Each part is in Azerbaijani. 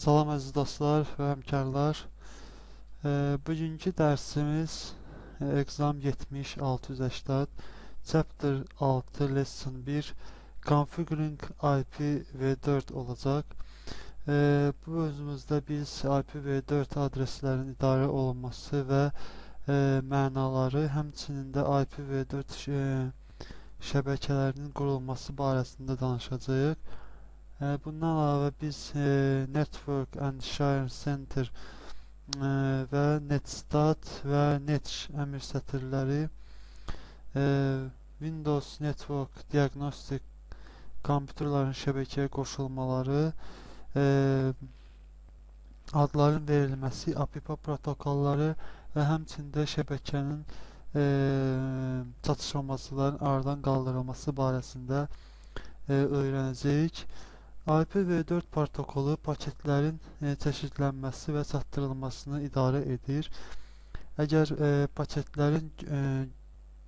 Salam əziz dostlar və həmkarlar. Bugünkü dərsimiz Exam 70-680 Chapter 6 Lesson 1 Configuring IPv4 olacaq. Bu özümüzdə biz IPv4 adreslərin idarə olunması və mənaları, həmçinin də IPv4 şəbəkələrinin qurulması barəsində danışacağıq. Bundan əlavə biz Network and Share Center və Netstat və Netsh əmr sətirləri, Windows Network Diagnostic kompüterlərin şəbəkəyə qoşulmaları, adların verilməsi, API protokolları və həmçində şəbəkənin çatışmazlıqların aradan qaldırılması barəsində öyrənəcəyik. IPv4 protokolu paketlərin çeşidlənməsi və çatdırılmasını idarə edir. Əgər paketlərin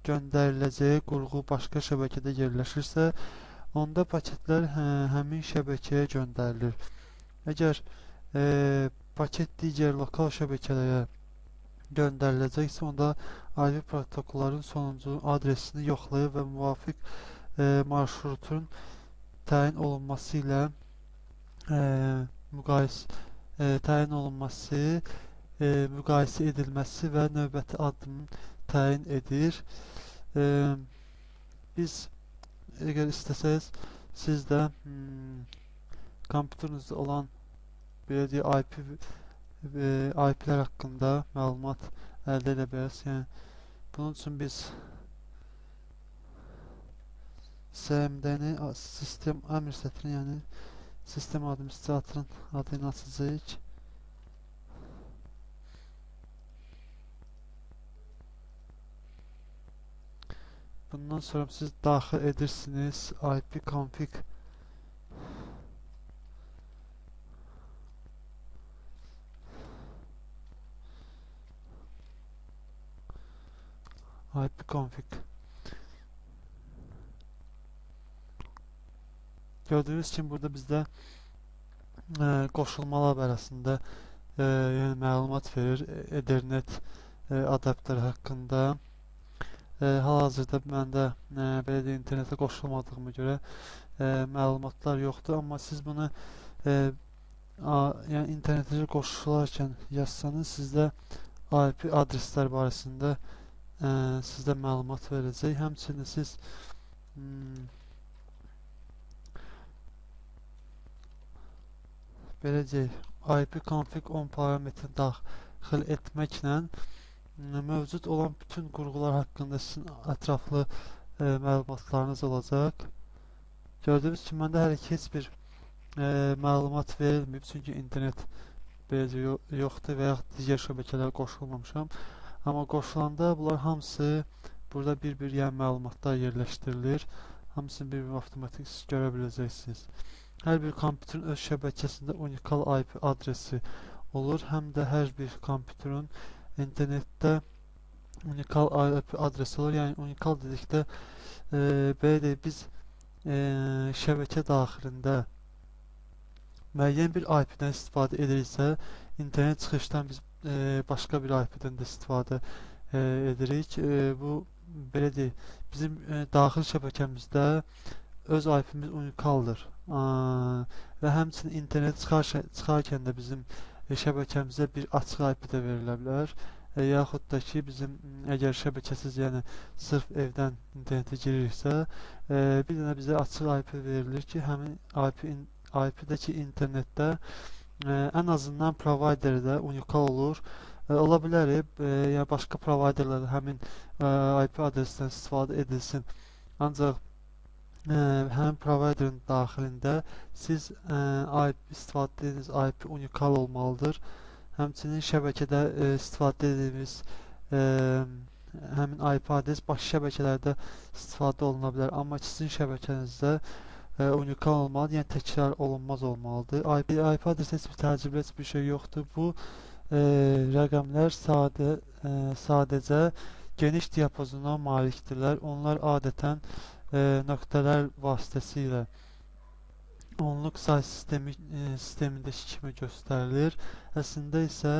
göndəriləcəyi qurğu başqa şəbəkədə yerləşirsə, onda paketlər həmin şəbəkəyə göndərilir. Əgər paket digər lokal şəbəkələrə göndəriləcəksə, onda IP protokolların sonuncu adresini yoxlayır və müvafiq marşrutun təyin olunması ilə müqayisə edilməsi və növbəti addımın təyin edir. Biz, əgər istəsəz, siz də kompüterinizdə olan belə deyək, IP-lər haqqında məlumat əldə edə bilərsiniz. Yəni, bunun üçün biz CMD-ni sistem əmr sətrini, yəni sistem administratorun adını açacağıq. Bundan sonra siz daxil edirsiniz ipconfig Gördüyünüz kimi burada bizdə qoşulmalar barəsində yəni məlumat verir Ethernet adapteri haqqında. Hal-hazırda məndə belə də internetə qoşulmadığıma görə məlumatlar yoxdur, amma siz bunu yəni internetə qoşularkən yazsanız, sizdə IP adreslər barəsində sizdə məlumat verəcək. Həmçinin siz belə deyək, ipconfig 10 parametri daxil etməklə mövcud olan bütün qurğular haqqında sizin ətraflı məlumatlarınız olacaq. Gördüyünüz kimi, məndə hələ ki heç bir məlumat verilməyib, çünki internet beləcə yoxdur və yaxud digər şəbəkələrə qoşulmamışam. Amma qoşulanda bunlar hamısı burada bir-bir yəni məlumatlar yerləşdirilir. Hamısını bir-bir avtomatik siz görə biləcəksiniz. Hər bir kompüterin öz şəbəkəsində unikal IP adresi olur. Həm də hər bir kompüterin internetdə unikal IP adresi olur. Yəni unikal dedikdə belə deyək, biz şəbəkə daxilində müəyyən bir IP-dən istifadə ediriksə, internet çıxışdan biz başqa bir IP-dən də istifadə edirik. Bu belə deyək, bizim daxil şəbəkəmizdə öz IP-miz unikaldır və həmçinin internet çıxarkən də bizim şəbəkəmizə bir açıq IP də verilə bilər, yaxud da ki, bizim əgər şəbəkəsiz, yəni sırf evdən internetə giririksə, bir dənə bizə açıq IP verilir ki, həmin IP-dəki internetdə ən azından providerdə unikal olur. Ola bilər, yəni başqa providerlərdə həmin IP adresindən istifadə edilsin, ancaq həmin providerin daxilində siz istifadə edildiyiniz IP unikal olmalıdır. Həmçinin şəbəkədə istifadə edildiyiniz həmin IP adres başqa şəbəkələrdə istifadə oluna bilər, amma sizin şəbəkənizdə unikal olmalıdır, yəni təkrar olunmaz olmalıdır. IP adresi heç bir təəccüblü heç bir şey yoxdur. Bu rəqəmlər sadəcə geniş diapazona malikdirlər. Onlar adətən nöqtələr vasitəsilə onluq say sistemindəki kimi göstərilir. Əslində isə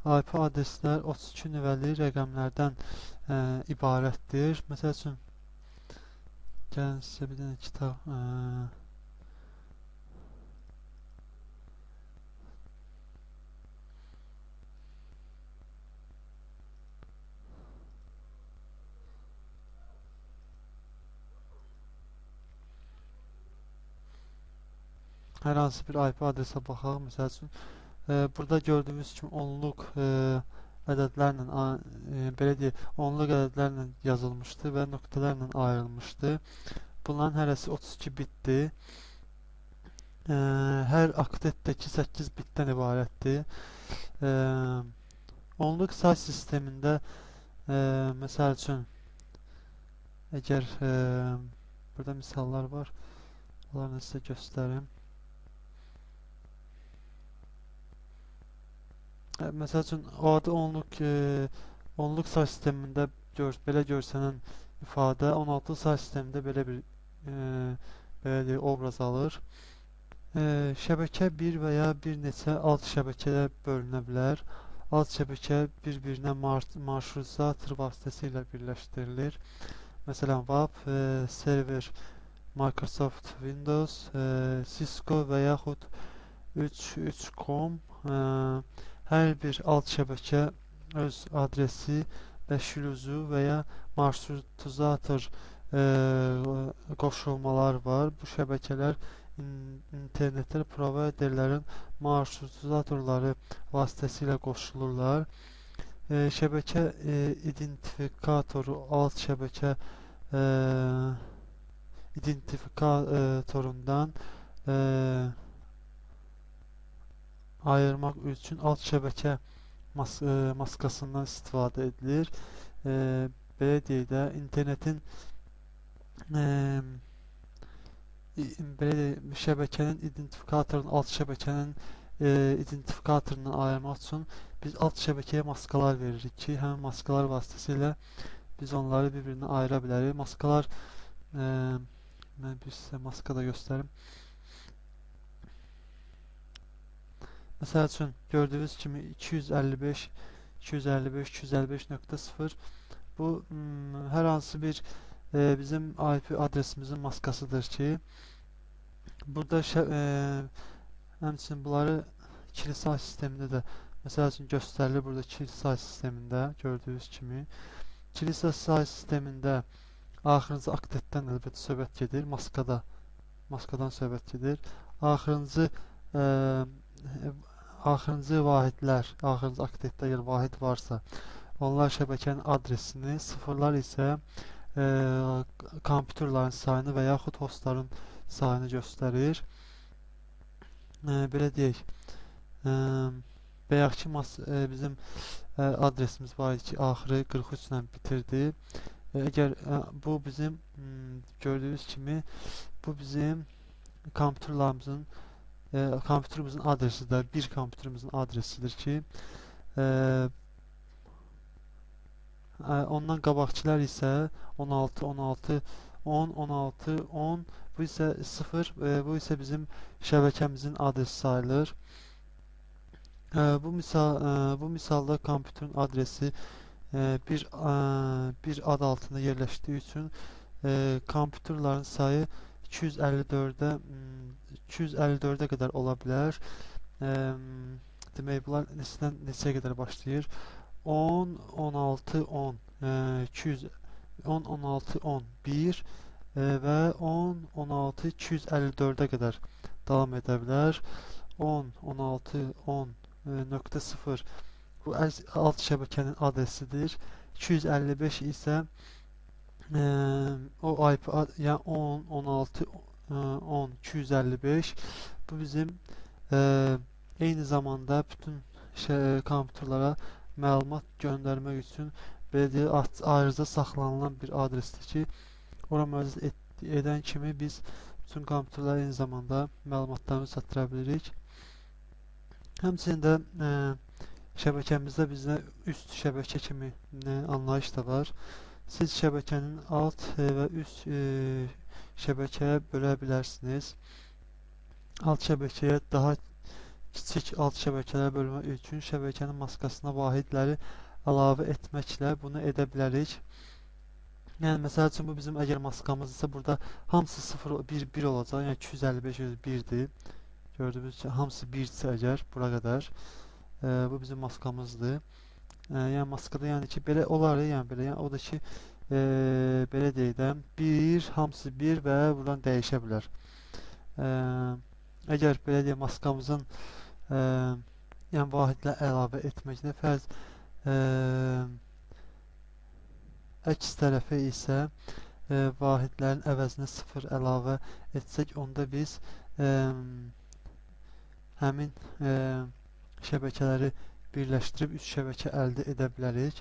IP adreslər 32 nömrəli rəqəmlərdən ibarətdir. Məsəl üçün, gəlin sizə bir dənə kitab hər hansı bir IP adresə baxaq. Məsəl üçün, burada gördüyümüz kimi onluq ədədlərlə, belə deyək, onluq ədədlərlə yazılmışdı və nöqtələrlə ayrılmışdı. Bunların hərəsi 32 bitdir. Hər aktetdəki 8 bitdən ibarətdir. Onluq say sistemində, məsəl üçün, əgər burada misallar var, onları sizə göstərim. Məsəl üçün, o adı onluq say sistemində belə görsənən ifadə 16 say sistemində belə bir obraz alır. Şəbəkə bir və ya bir neçə alt şəbəkəyə bölünə bilər. Alt şəbəkə bir-birinə marşrutizator vasitəsilə birləşdirilir. Məsələn, WAP, server, Microsoft Windows, Cisco və yaxud 3.3.com. Hər bir alt şəbəkə öz adresi və şüruzu və ya marşrutizator qoşulmalar var. Bu şəbəkələr internetdə provayderlərin marşrutizatorları vasitəsilə qoşulurlar. Şəbəkə identifikatoru alt şəbəkə identifikatorundan ayırmaq üçün alt şəbəkə maskasından istifadə edilir. Belə deyək də, internetin şəbəkənin identifikatorunun alt şəbəkənin identifikatorundan ayırmaq üçün biz alt şəbəkəyə maskalar veririk ki, həmin maskalar vasitəsilə biz onları bir-birinə ayıra bilərik. Maskalar, mən bir sizə maska da göstərim. Məsəl üçün, gördüyünüz kimi 255.255.255.0 bu hər hansı bir bizim IP adresimizin maskasıdır ki, burada həmçinin bunları ikili say sistemində də məsəl üçün göstərilir. Burada ikili say sistemində gördüyünüz kimi ikili say sistemində axırıncı aktetdən əlbəttə söhbət gedir, maskadan söhbət gedir. Axırıncı vahidlər, axırıncı aktetdə əgər vahid varsa, onlar şəbəkənin adresini, sıfırlar isə kompüterlərin sayını və yaxud hostların sayını göstərir. Belə deyək, bayaq ki bizim adresimiz var idi ki, axırı 43 ilə bitirdi. Əgər bu bizim gördüyünüz kimi bu bizim kompüterimizin adresidir. Bir kompüterimizin adresidir ki, ondan qabaqçılar isə 16, 16, 10, 16, 10, bu isə 0, bu isə bizim şəbəkəmizin adresi sayılır. Bu misalda kompüterin adresi bir ad altında yerləşdiyi üçün kompüterlərin sayı 254-ə qədər ola bilər. Demək, bunlar neçəyə qədər başlayır? 10, 16, 10, 210, 16, 10, 1 və 10, 16, 254-ə qədər davam edə bilər. 10, 16, 10.0 bu alt şəbəkənin adresidir. 255 isə o IP, yəni 10, 16, 10, 255 bu bizim eyni zamanda bütün kompüterlərə məlumat göndərmək üçün belə deyək, ayrıca saxlanılan bir adresdir ki, ora müraciət edən kimi biz bütün kompüterlərə eyni zamanda məlumatlarımızı çatdıra bilirik. Həmçinin də şəbəkəmizdə bizdə üst şəbəkə kimi anlayış da var. Siz şəbəkənin alt və üst şəbəkəyə bölə bilərsiniz. alt şəbəkəyə daha kiçik alt şəbəkələrə bölmək üçün şəbəkənin maskasına vahidləri əlavə etməklə bunu edə bilərik. Yəni məsəl üçün bu bizim əgər maskamızsa burada hamısı 0 1 1 olacaq. Yəni 255 1-dir. Gördüyünüz kimi hamısı 1-dirsə əgər bura qədər. Bu bizim maskamızdır. Yəni maskada yəni ki belə olar, yəni belə, yəni o da ki belə deyək, 1 hamısı 1 və buradan dəyişə bilər. Əgər belə deyək maskamızın yəni vahidlə əlavə etməklə fərz əks tərəfə isə vahidlərin əvəzinə 0 əlavə etsək, onda biz həmin şəbəkələri birləşdirib üst şəbəkə əldə edə bilərik.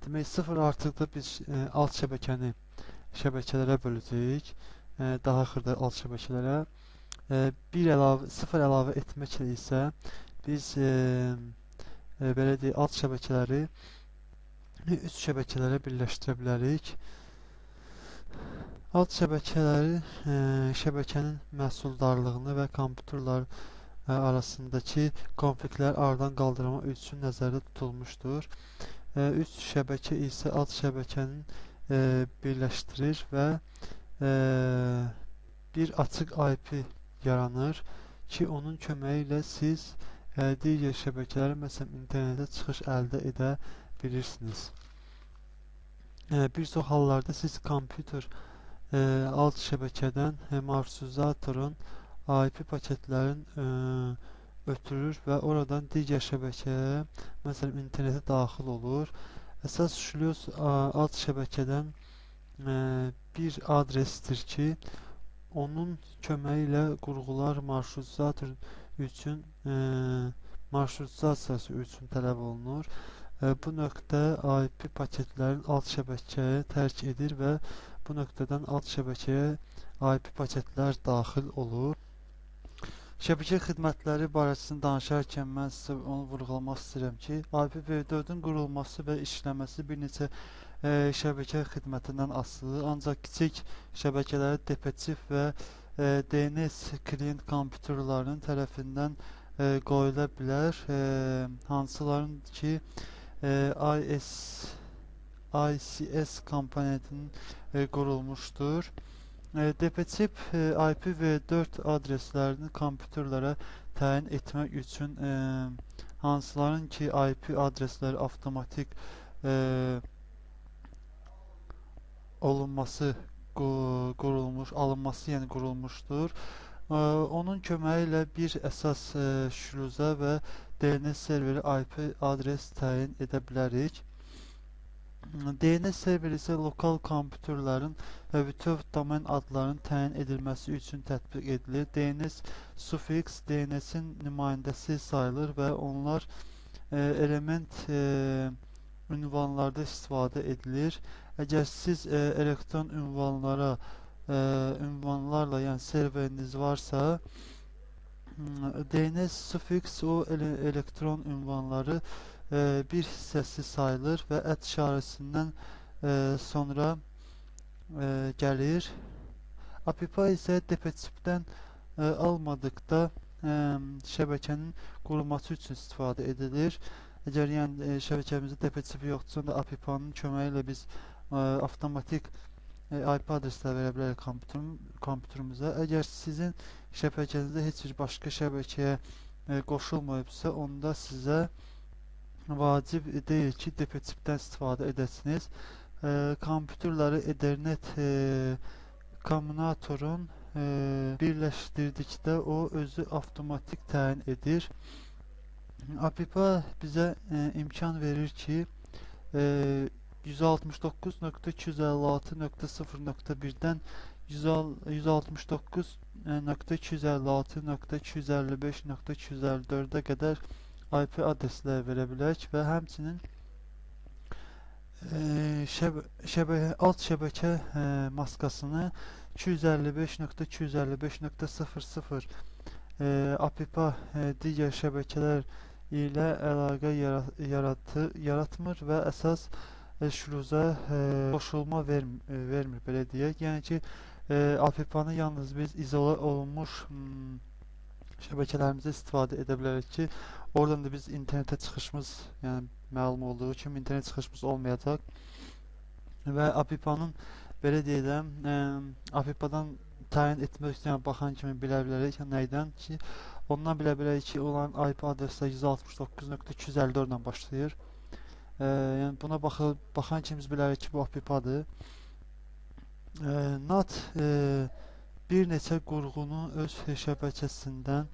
Demək 0 artıqda biz alt şəbəkəni şəbəkələrə böləcəyik. Daha xırda alt şəbəkələrə. 0 əlavə etməklə isə biz belə deyək alt şəbəkələri üst şəbəkələrə birləşdirə bilərik. Alt şəbəkələri şəbəkənin məhsuldarlığını və kompüterlər arasındakı konfliktlər aradan qaldırmaq üçün nəzərdə tutulmuşdur. Üst şəbəkə isə alt şəbəkənin birləşdirir və bir açıq IP yaranır ki, onun köməyi ilə siz digər şəbəkələrə, məsələn, internetə çıxış əldə edə bilirsiniz. Bir çox hallarda siz kompüter alt şəbəkədən marşrutizatorun IP paketlərin ötürür və oradan digər şəbəkəyə, məsələn, internetə daxil olur. Əsas şlüz alt şəbəkədən bir adresdir ki, onun köməyi ilə qurğular marşrutizator üçün marşrutizasiyası üçün tələb olunur. Bu nöqtə IP paketlərin alt şəbəkəyə tərk edir və bu nöqtədən alt şəbəkəyə IP paketlər daxil olur. Şəbəkə xidmətləri barəsində danışarkən mən sizə onu vurğulamaq istəyirəm ki, IPv4-ün qurulması və işləməsi bir neçə şəbəkə xidmətindən asılıdır. Ancaq kiçik şəbəkələri DP-çip və DNS klient kompüterlərin tərəfindən qoyula bilər. Hansıların ki ICS komponentinin qurulmuşdur. DP-çip IPv4 adreslərini kompüterlərə təyin etmək üçün hansıların ki IP adresləri avtomatik alınması qurulmuşdur. Onun köməyi ilə bir əsas şlüzə və DNS serveri IP adres təyin edə bilərik. DNS serveri isə lokal kompüterlərin və bütöv domen adlarının təyin edilməsi üçün tətbiq edilir. DNS sufiks DNS-in nümayəndəsi sayılır və onlar element ünvanlarda istifadə edilir. Əgər siz elektron ünvanlarla, yəni serveriniz varsa, DNS sufiks o elektron ünvanları bir hissəsi sayılır və ət işarəsindən sonra gəlir. API isə DP-çipdən almadıqda şəbəkənin qurulması üçün istifadə edilir. Əgər yəni şəbəkəmizdə DP-çipi yoxdursa, onda API-nin köməyi ilə biz avtomatik IP adresləri verə bilərik kompüterümüzə. Əgər sizin şəbəkənizdə heç bir başqa şəbəkəyə qoşulmayıbsa, onda sizə vacib deyil ki, DP-çipdən istifadə edəsiniz. Kompüterləri Ethernet kombinatorun birləşdirdikdə o özü avtomatik təyin edir. API bizə imkan verir ki, 169.256.0.1-dən 169.256.255.254-ə qədər IP adresləri verə bilərik və həmçinin alt şəbəkə maskasını 255.255.00 API digər şəbəkələr ilə əlaqə yaratmır və əsas şlüzə qoşulma vermir, belə deyək. Yəni ki, API-ni yalnız biz izolə olunmuş şəbəkələrimizdə istifadə edə bilərik ki, oradan da biz internetə çıxışımız, yəni məlum olduğu kimi internet çıxışımız olmayacaq və API-panın belə deyiləm, API-dan təyin etmək üçün baxan kimi bilə bilərik nəydən ki, ondan bilə bilərik ki, olan IP adresləri 169.254 ilə başlayır. Yəni buna baxan kimi biz bilərik ki, bu API-padır. NAT bir neçə qurğunu öz şəbəkəsindən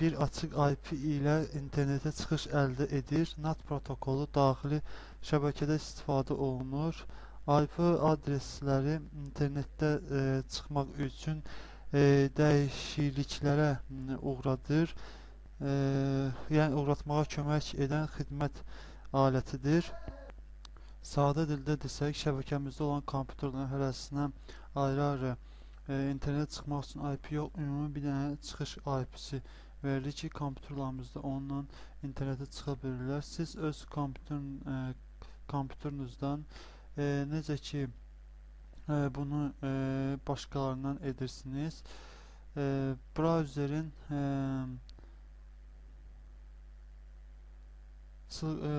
bir açıq IP ilə internetə çıxış əldə edir. NAT protokolu daxili şəbəkədə istifadə olunur. IP adresləri internetdə çıxmaq üçün dəyişikliklərə uğradır. Yəni uğratmağa kömək edən xidmət alətidir. Sadə dildə desək, şəbəkəmizdə olan kompüterlərin hərəsinə ayrı-ayrı internet çıxmaq üçün IP yox, ümumi bir dənə çıxış IP-si verilir ki, kompüterlərimizdə onunla internetə çıxa bilirlər. Siz öz kompüterinizdən necə ki bunu başqalarından edirsiniz.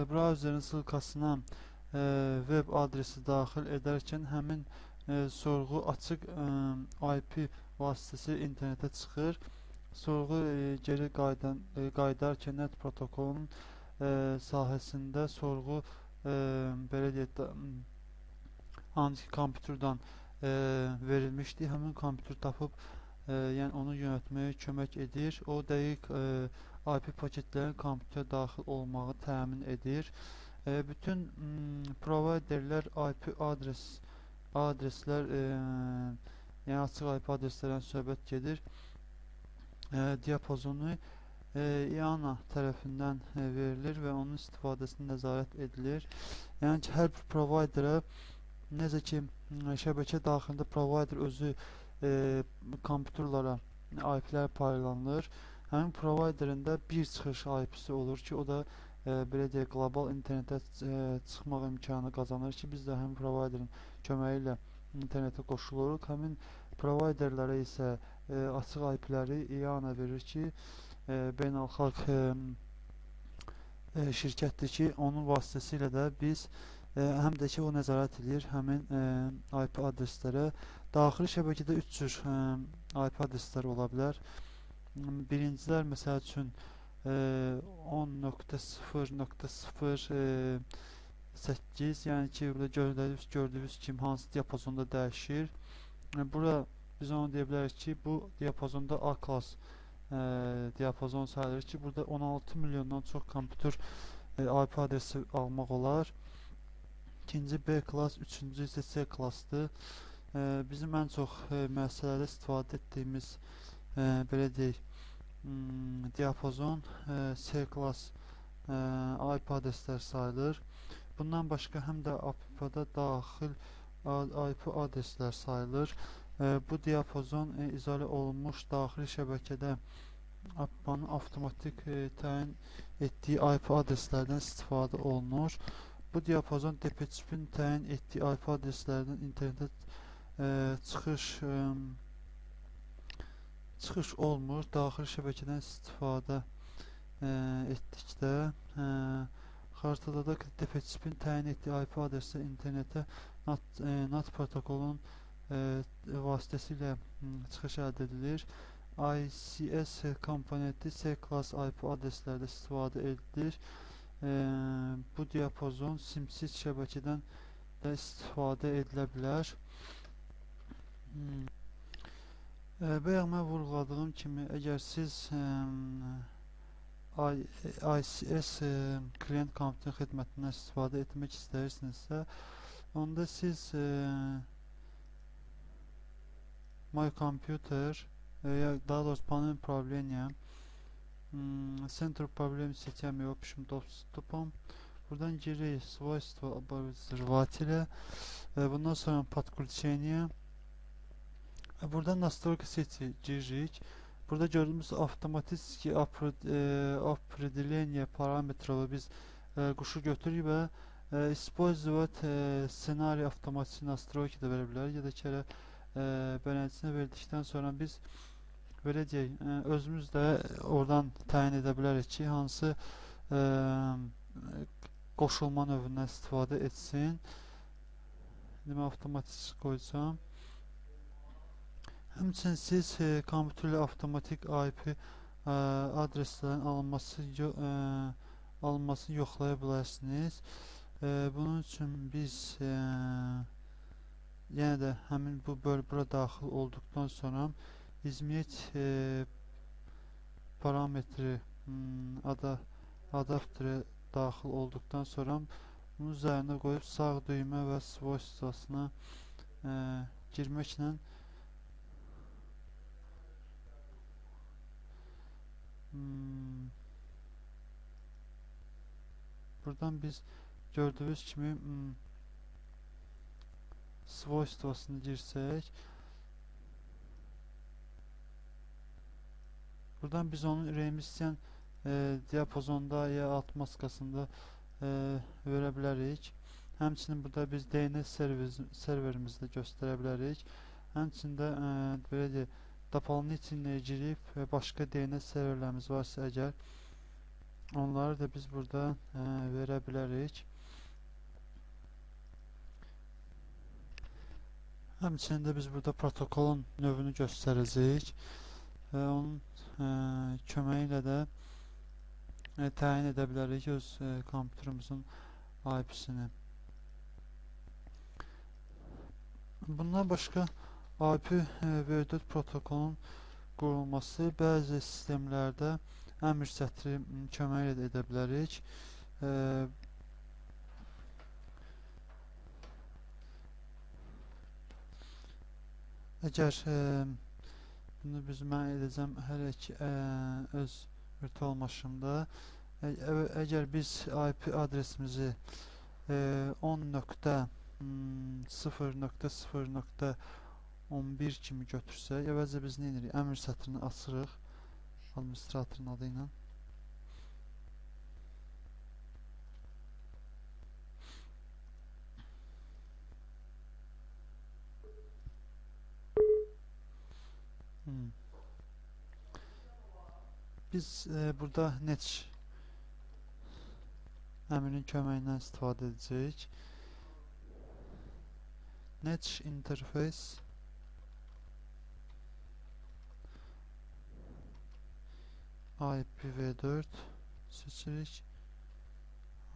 Browserin sılkasına web adresi daxil edərkən həmin sorğu açıq IP vasitəsi internetə çıxır. Sorğu geri qaydarkən NAT protokolunun sahəsində sorğu belə deyək də hansı kompüterdən verilmişdi, həmin kompüter tapıb yəni onu yönətməyə kömək edir. O dəqiq IP paketlərin kompüterə daxil olmağı təmin edir. Bütün providerlər IP adreslər yəni açıq IP adreslərdən söhbət gedir. Diapazonu IANA tərəfindən verilir və onun istifadəsini nəzarət edilir. Yəni ki, hər bir providerə necə ki şəbəkə daxilində provider özü kompüterlara IP-lər paylanılır. Həmin providerin də bir çıxış IP-si olur ki, o da belə deyək, qlobal internetə çıxmaq imkanı qazanır ki, biz də həmin providerin köməyi ilə internetə qoşuluruq. Həmin providerlərə isə açıq IP-ləri IANA verir ki, beynəlxalq şirkətdir ki, onun vasitəsilə də biz həm də ki, o nəzarət edir həmin IP adreslərə. Daxili şəbəkədə 3 cür IP adreslər ola bilər. Birincilər, məsəl üçün 10.0.0.8, yəni ki, burada gördüyünüz kimi hansı diapazonda dəyişir. Bura biz onu deyə bilərik ki, bu diapazonda A klass diapazon sayılır ki, burada 16 milyondan çox kompüter IP adresi almaq olar. İkinci B klass, üçüncü isə C klassdır. Bizim ən çox müəssisələrdə istifadə etdiyimiz belə deyək, diapazon C klass IP adreslər sayılır. Bundan başqa həm də API-da daxil IP adreslər sayılır. Bu diapazon izolə olunmuş daxili şəbəkədə API-nın avtomatik təyin etdiyi IP adreslərdən istifadə olunur. Bu diapazon DPCP-nin təyin etdiyi IP adreslərdən internetə çıxış olmur. Daxili şəbəkədən istifadə etdikdə xaritada da DPCP-nin təyin etdiyi IP adresi internetə NAT protokolunun vasitəsilə çıxış əldə edilir. ICS komponenti C klass IP adreslərdə istifadə edilir. Bu diapazon simsiz şəbəkədən də istifadə edilə bilər. Bayaq mən vurğuladığım kimi, əgər siz ICS klient kompüter xidmətindən istifadə etmək istəyirsinizsə, onda siz My Computer, daha doğrusu panel управления, Center проблем с сетями и общим доступом. Buradan giririk свойства обозревателя. Bundan sonra подключение. Buradan настройка сети giririk. Burada gördüğümüz avtomatik определение parametrları biz quşu götürürük və использовать ssenari avtomatik настройки də verə bilər. Ya da ki, belirtisini verdikdən sonra biz belə deyək, özümüz də oradan təyin edə bilərik ki, hansı qoşulma növündən istifadə etsin. Demək, avtomatik qoyacağım. Həmçinin siz kompüterlə avtomatik IP adreslərin alınmasını yoxlaya bilərsiniz. Bunun üçün biz yenə də həmin bu bura daxil olduqdan sonra izmiyet parametri adapterə daxil olduqdan sonra bunun üzərinə qoyub sağ düymə və svojstvasına girməklə buradan biz gördüyünüz kimi svojstvasını girsək, buradan biz onun ürəyimiz istəyən diapazonda ya alt maskasında verə bilərik. Həmçinin burada biz DNS serverimizdə göstərə bilərik. Həmçində belə deyək, doполнительные girib və başqa DNS serverlərimiz varsa əgər, onları da biz burada verə bilərik. Həmçində biz burada protokolun növünü göstərəcəyik və onun köməyi ilə də təyin edə bilərik öz kompüterimizin IP-sini. Bundan başqa IPv4 protokolun qurulması bəzi sistemlərdə əmr sətri köməyi edə bilərik. Əgər bunu mən edəcəm hələ ki öz virtual maşında, əgər biz IP adresimizi 10.0.0.11 kimi götürsək, əvvəlcə biz nə edirik? Əmr sətrini açırıq administratorun adı ilə. Biz burada net əmrin köməyindən istifadə edəcəyik. Net interface IPv4 seçirik.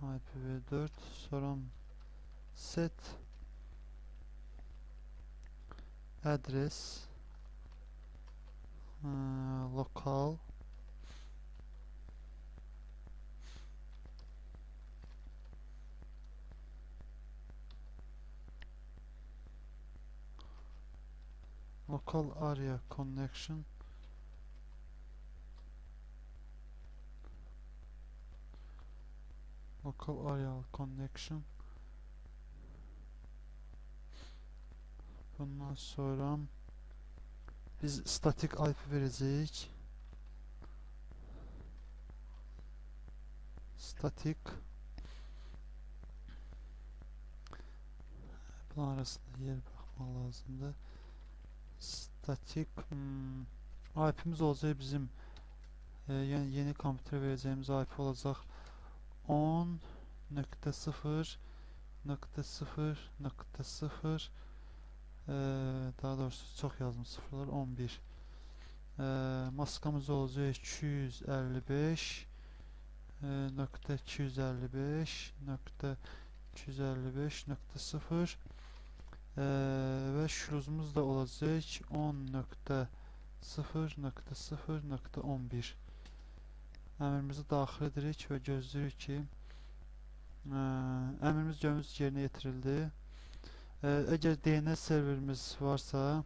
IPv4 sonra set address local area connection bundan sonra biz statik IP verəcəyik. Statik bunun arasında yer bırakmaq lazımdır. Statik IP'miz olacaq bizim yəni yeni kompüterə verəcəyimiz IP olacaq 10.0.0.0 daha doğrusu çox yazdım sıfırlar 11 maskamız olacaq 255.255.255.0 və şluzumuz da olacaq 10.0.0.11 əmrimizi daxil edirik və gözləyirik ki əmrimiz gördüyünüz yerinə yetirildi. Əgər DNS serverimiz varsa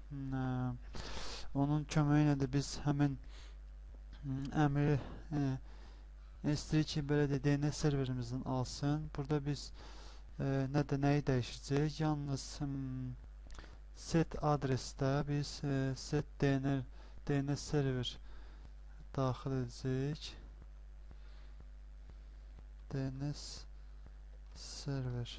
onun köməyi ilə də biz həmin əmri istəyirik ki, belə də DNS serverimizdən alsın. Burada biz nəyi dəyişəcəyik? Yalnız set adresdə biz set DNS server daxil edəcəyik. DNS server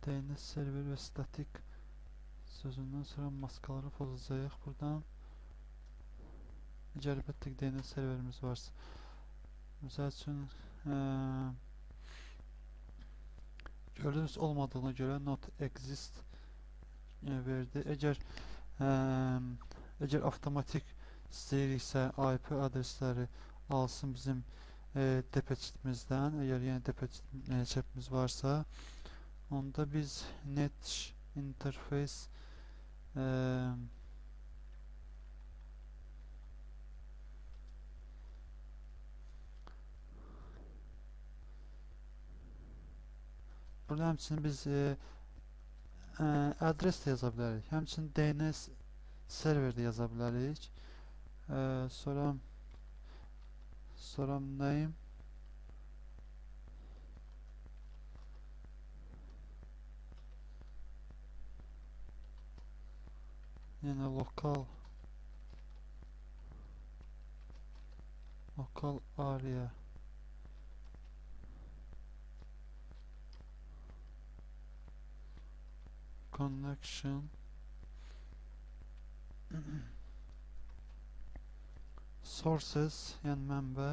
DNS server ve statik sözündən sonra maskaları pozacağıq buradan. Əlbəttə ki, DNS serverimiz varsa. Məsəl üçün gördüyünüz olmadığına görə not exist verdi. Əgər avtomatik istəyiriksə IP adresləri alsın bizim DPChipimizdən, əgər yəni DPChipimiz varsa, onda biz net interface burada həmçinin biz adres də yaza bilərik. Həmçinin DNS server də yaza bilərik. Sonra name yəni lokal area connection sources yəni mənbə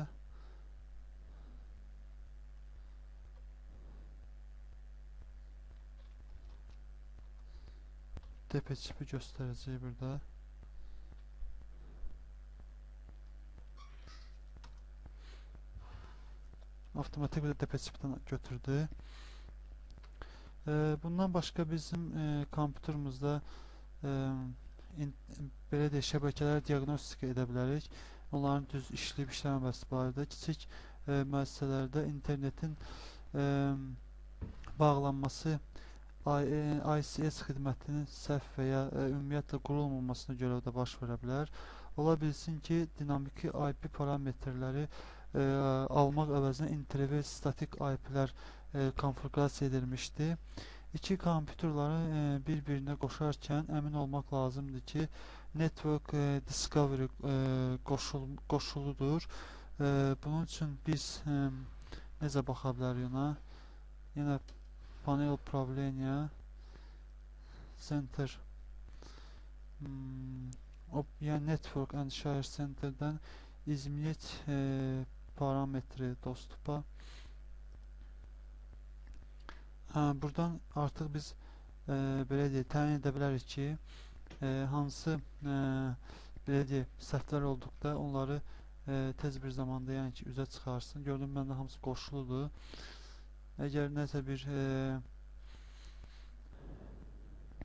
DPChip'i göstərəcək burada. Avtomatik bir DPChip'dən götürdü. Bundan başqa bizim kompüterimizdə belə deyək, şəbəkələr diaqnostika edə bilərik. Onların düz işləyib işləməməsi barədə kiçik müəssisələrdə internetin bağlanması ICS xidmətinin səhv və ya ümumiyyətlə qurulmamasına görə də baş verə bilər. Ola bilsin ki, dinamiki IP parametrləri almaq əvəzinə interface statik IP-lər konfigurasiya edilmişdi. İki kompüterləri bir-birinə qoşarkən əmin olmaq lazımdır ki, network discovery qoşuludur. Bunun üçün biz necə baxa bilərik ona? Yenə panel upravleniya center yəni network and share centerdən izmiyet parametri dostupa buradan artıq biz belə deyək, təyin edə bilərik ki, hansı belə deyək, səhvlər olduqda onları tez bir zamanda yəni ki, üzə çıxarsın. Gördüm, məndə hamısı qoşuludur. Əgər nəsə bir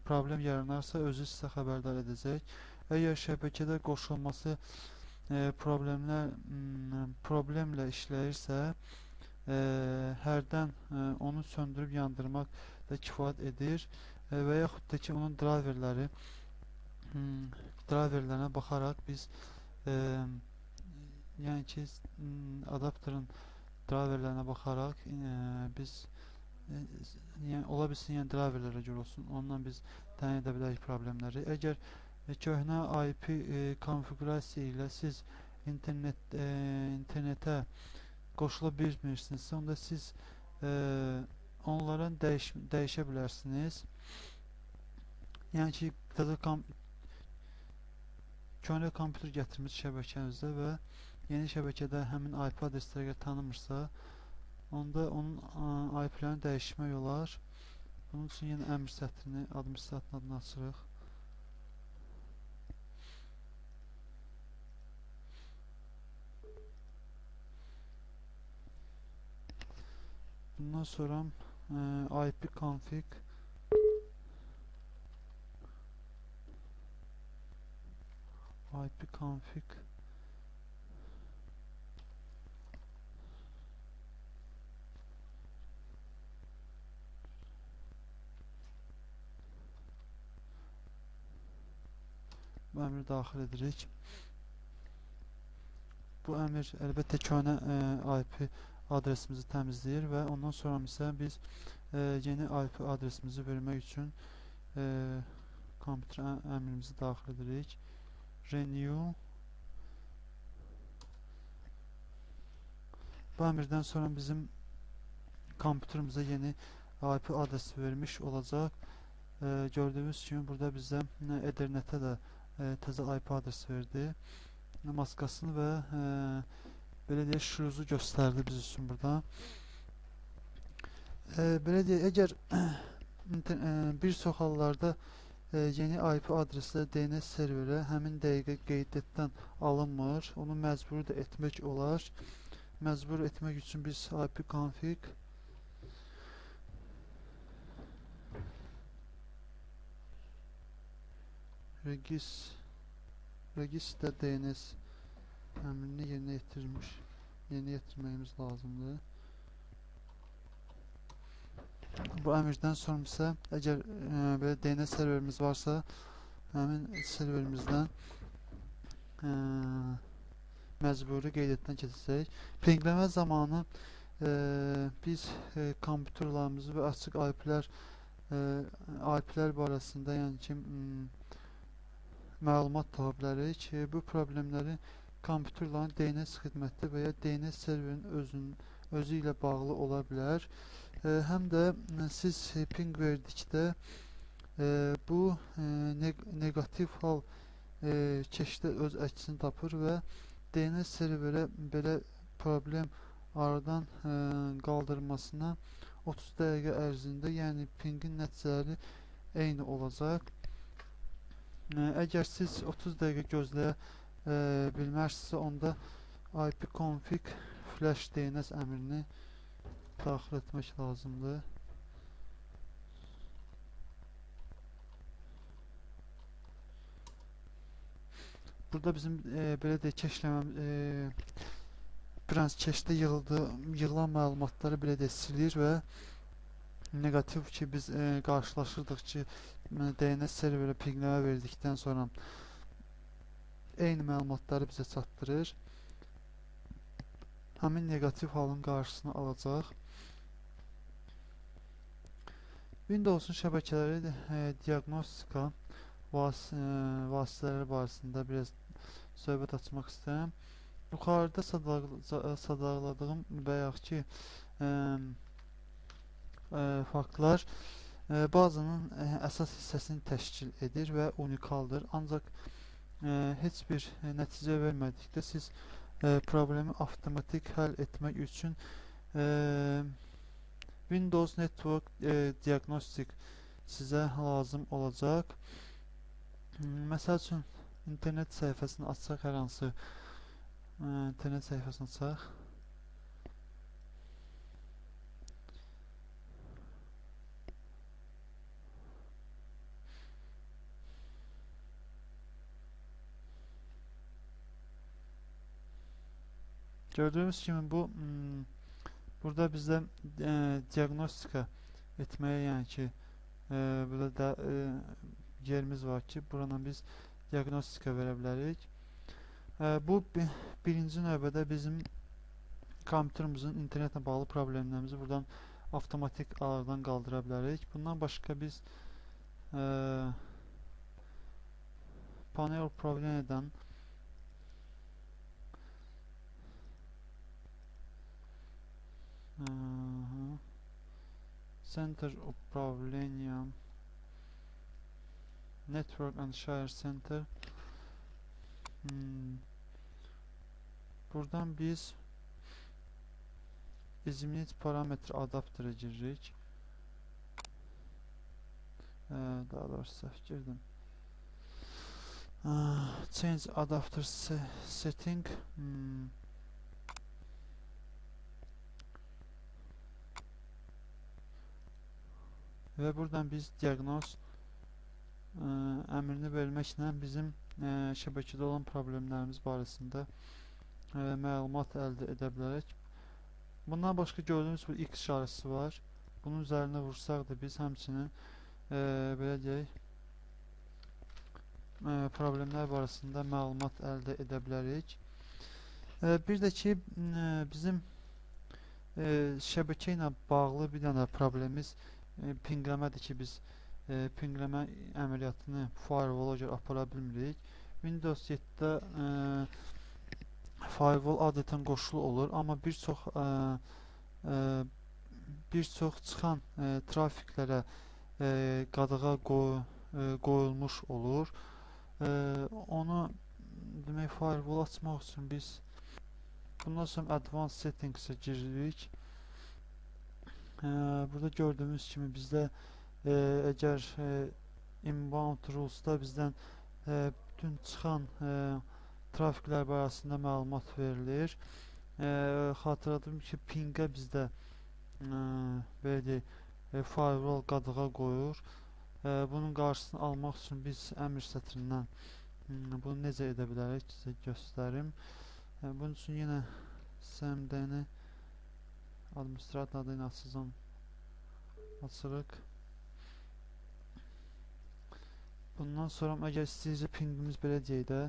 problem yaranarsa özü sizə xəbərdar edəcək. Əgər şəbəkədə qoşulması problemlə işləyirsə, hərdən onu söndürüb yandırmaq da kifayət edir və yaxud da ki, onun driverlərinə baxaraq biz yəni ki, adapterın driverlərinə baxaraq biz yəni ola bilsin, yəni driverlərə görə olsun, ondan biz təyin edə bilərik problemləri. Əgər köhnə IP konfigurasiya ilə siz internetə qoşula bilmirsinizsə, onda siz onların dəyişə bilərsiniz. Yəni ki, köhnə kompüter gətirmiş şəbəkənizdə və yeni şəbəkədə həmin IP adresləri tanımırsa, onda onun IP-lərini dəyişmək olar. Bunun üçün yenə əmr sətrini administratorun adını açırıq. Bundan sonra ipconfig bu əmri daxil edirik. Bu əmr əlbəttə köhnə IP adresimizi təmizləyir və ondan sonra isə biz yeni IP adresimizi vermək üçün kompüter əmrimizi daxil edirik. Renew. Bu əmrdən sonra bizim kompüterimizə yeni IP adresi vermiş olacaq. Gördüyünüz kimi burada bizə Ethernet'e də təzə IP adresi verdi. Maskasını və belə deyək şuruzu göstərdi biz üçün burada. Belə deyək, əgər bir çox hallarda yeni IP adreslə DNS serverə həmin dəqiqə qeyddən alınmır. Onu məcbur da etmək olar. Məcbur etmək üçün biz ipconfig register DNS əmrini yerinə yetirməyimiz lazımdır. Bu əmrdən sonra isə əgər belə DNS serverimiz varsa, həmin serverimizdən məcburi qeydətdən keçəcək. Pinqləmə zamanı biz kompüterlərimizi və açıq IP-lər barəsində, yəni ki, məlumat tapa bilərik. Bu problemləri kompüterlərin DNS xidməti və ya DNS serverinin özü ilə bağlı ola bilər. Həm də siz ping verdikdə bu negativ hal keçiddə öz əksini tapır və DNS serverə belə problem aradan qaldırmasına 30 dəqiqə ərzində, yəni pingin nəticələri eyni olacaq. Əgər siz 30 dəqiqə gözləyə bilmərsinizsə, onda ipconfig flash DNS əmrini daxil etmək lazımdır. Burada bizim belə deyək, keşləməm biraz keşdə yığılan məlumatları belə deyək silir və negativ ki biz qarşılaşırdıq ki DNS serverə pinqləmə verdikdən sonra eyni məlumatları bizə çatdırır. Həmin negativ halın qarşısını alacaq. Windows'un şəbəkələri diaqnostika vasitələri barəsində biraz söhbət açmaq istəyirəm. Yuxarıda sadaladığım bayaqki faktlar bazanın əsas hissəsini təşkil edir və unikaldır. Ancaq heç bir nəticə vermədikdə siz problemi avtomatik həll etmək üçün Windows Network Diagnostic sizə lazım olacaq. Məsəl üçün internet səhifəsini açsaq, hər hansı internet səhifəsini açsaq, gördüyümüz kimi bu burada bizdə diagnostika etməyə, yəni ki burada yerimiz var ki, buradan biz diagnostika verə bilərik. Bu birinci növbədə bizim kompüterimizin internetlə bağlı problemlərimizi buradan avtomatik aradan qaldıra bilərik. Bundan başqa biz panel problemdən Center управления Network and Share Center. Buradan biz izimli parametre adaptera giririk. Daha doğrusu səhv girdim. Change adapter setting. Və buradan biz diaqnoz əmrini verməklə bizim şəbəkədə olan problemlərimiz barəsində məlumat əldə edə bilərik. Bundan başqa gördüyünüz bu X işarəsi var. Bunun üzərinə vursaq da biz həmçinin belə deyək problemlər barəsində məlumat əldə edə bilərik. Bir də ki bizim şəbəkə ilə bağlı bir dənə problemimiz pinqləmədir ki, biz pinqləmə əməliyyatını firewall-a görə apara bilmirik. Windows 7-də firewall adətən qoşulu olur, amma bir çox bir çox çıxan trafiklərə qadağa qoyulmuş olur. Onu demək firewall açmaq üçün biz bundan sonra advanced settings'e giririk. Burada gördüyümüz kimi bizdə əgər inbound rules'da bizdən bütün çıxan trafiklər barəsində məlumat verilir. Xatırladım ki, pingə bizdə belə deyək, firewall qadağa qoyur. Bunun qarşısını almaq üçün biz əmr sətrindən bunu necə edə bilərik sizə göstərim. Bunun üçün yenə cmd-ni administrator adı ilə açırıq. Bundan sonra əgər istəyirsə pingimiz belə deyək də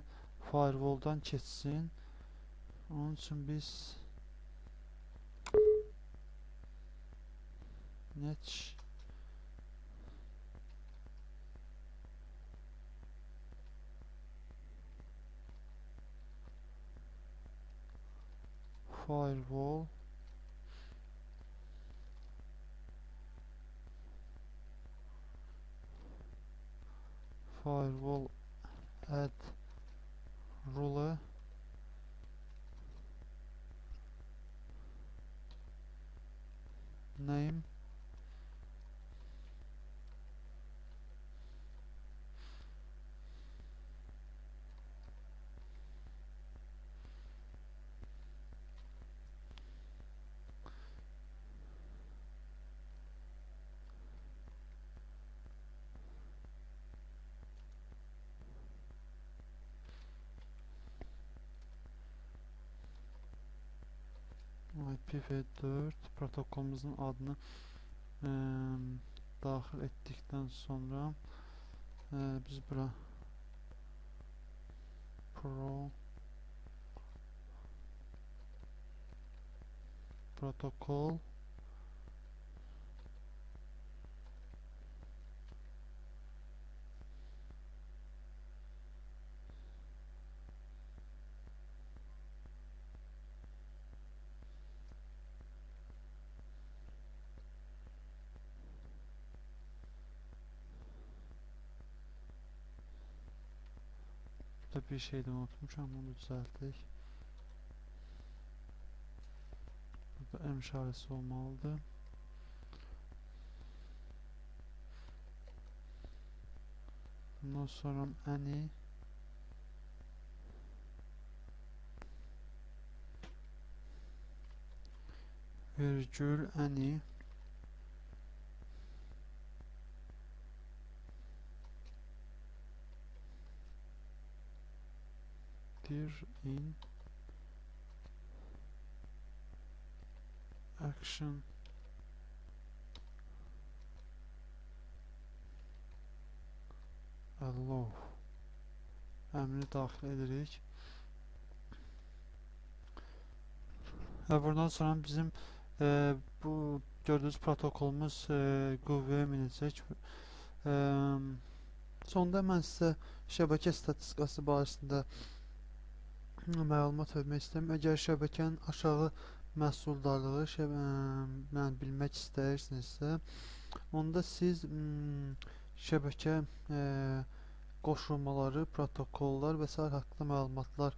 firewall'dan keçsin. Onun üçün biz net firewall add rule name IPv4 protokolumuzun adını daxil etdikdən sonra biz bura protokol bir şeyden unutmuşam, onu düzeltdik. Burada M işarəsi olmalıdır. Bundan sonra any virgül any in action allow əmrini daxil edirik. Buradan sonra bizim bu gördüyünüz protokolumuz qüvvəyə minəcək. Sonda mən sizə şəbəkə statistikası barəsində məlumat vermək istəyirəm. Əgər şəbəkənin aşağı məhsuldarlığı bilmək istəyirsinizsə, onda siz şəbəkə qoşulmaları, protokollar və s. haqqında məlumatlar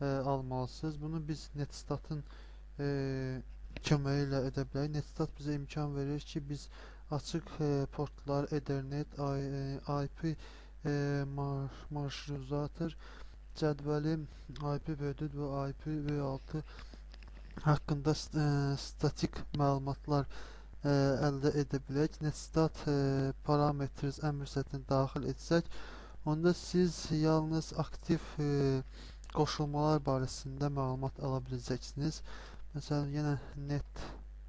almalısınız. Bunu biz Netstatın köməyi ilə edə bilərik. Netstat bizə imkan verir ki, biz açıq portlar, Ethernet, IP marşruzator cədvəli, IPv4 və IPv6 haqqında statik məlumatlar əldə edə bilək. Netstat parameters əmr sətini daxil etsək, onda siz yalnız aktiv qoşulmalar barəsində məlumat ala biləcəksiniz. Məsələn, yenə netstat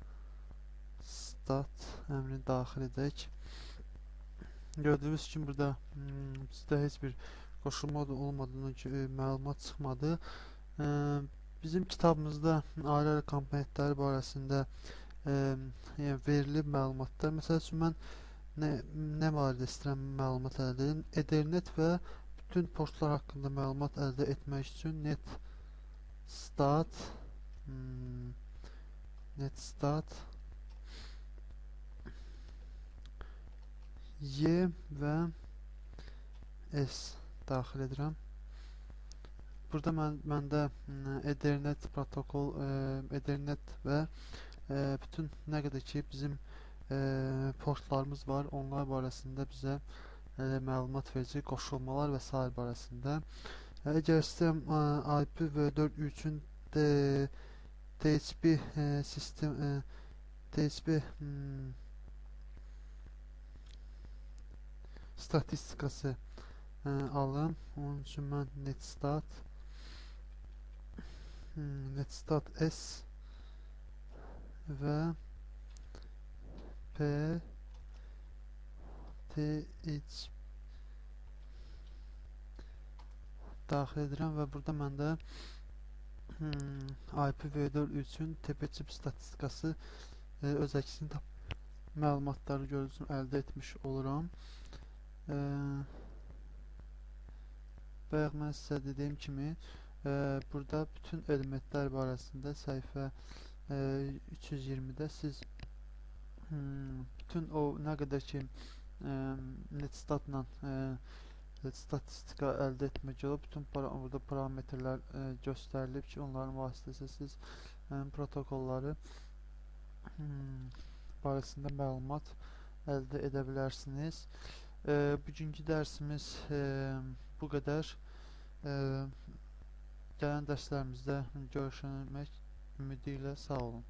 əmrini daxil edək. Gördüyünüz kimi burada bizdə heç bir qoşulma olmadığına məlumat çıxmadı. Bizim kitabımızda ayrı-ayrı komponentləri barəsində verilib məlumatlar. Məsəl üçün mən nə barədə istəyirəm məlumat əldə edim? Ethernet və bütün portlar haqqında məlumat əldə etmək üçün netstat Y və S daxil edirəm. Burada məndə Ethernet protokol, Ethernet və bütün nə qədər ki bizim portlarımız var, onlar barəsində bizə məlumat verəcək, qoşulmalar və s. barəsində. Əgər istəyirəm IPv4 üçün TCP sistem TCP statistikası alım. Onun üçün mən Netstat S və PTH daxil edirəm və burada məndə IPv4 üçün TP-çip statistikası öz əksini məlumatları görürsün, əldə etmiş oluram. Bayaq mən sizə dediyim kimi burada bütün elementlər barəsində səhifə 320-də siz bütün o nə qədər ki Netstatla statistika əldə etmək olur, bütün burada parametrlər göstərilib ki, onların vasitəsilə siz protokolları barəsində məlumat əldə edə bilərsiniz. Bugünkü dərsimiz bu qədər. Gələn dərslərimizdə görüşmək ümidi ilə sağ olun.